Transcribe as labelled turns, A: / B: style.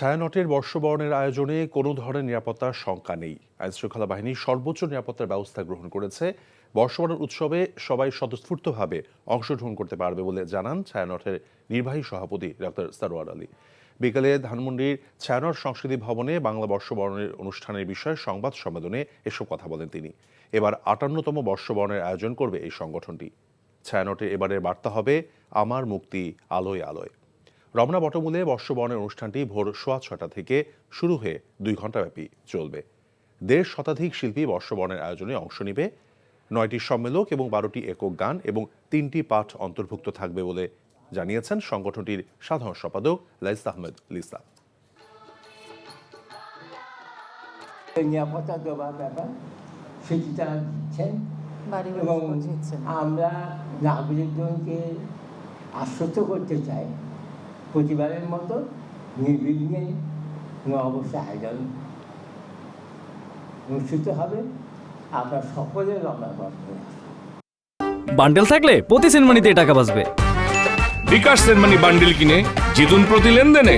A: ছায়ানটের বর্ষবরণের আয়োজনে কোনো ধরনের নিরাপত্তার শঙ্কা নেই। আইনশৃঙ্খলা বাহিনী সর্বোচ্চ নিরাপত্তার ব্যবস্থা গ্রহণ করেছে। বর্ষবরণ উৎসবে সবাই স্বতঃস্ফূর্তভাবে অংশগ্রহণ করতে পারবে বলে জানান ছায়ানটের নির্বাহী সভাপতি ডক্টর সারোয়ার আলী। বিকেলে ধানমন্ডির ছায়ানট সংস্কৃতি ভবনে বাংলা বর্ষবরণের অনুষ্ঠানের বিষয়ে সংবাদ সম্মেলনে এসব কথা বলেন তিনি। এবার ৫৮তম বর্ষবরণের আয়োজন করবে এই সংগঠনটি। ছায়ানটের এবারের বার্তা হবে আমার মুক্তি আলোয় আলোয়। রমনা বটমূলে বর্ষবরণের অনুষ্ঠানটি ভোর ৬:৩০ থেকে শুরু হয়ে ২ ঘণ্টাব্যাপী চলবে। ১.৫ শতাধিক শিল্পী বর্ষবরণের আয়োজনে অংশ নেবে। ৯টি সম্মেলক এবং ১২টি একক গান এবং ৩টি পাঠ অন্তর্ভুক্ত থাকবে বলে জানিয়েছেন সংগঠনটির সাধারণ সম্পাদক লাইস আহমেদ লিসা।
B: নিরাপত্তা দেওয়ার ব্যাপার সেটি তারা দিচ্ছেন এবং আমরা নাগরিকজনকে আশ্বস্ত করতে চাই প্রতিবারের মতো নির্বিঘ্নে নববর্ষের আয়োজন অনুষ্ঠিত হবে। আপনার সকলের রমনা বর্ষে
C: বান্ডেল থাকলে প্রতি সেনমানিতে টাকা বাঁচবে।
D: বিকাশ সেনমানি বান্ডেল কিনে জিতুন প্রতি লেনদেনে।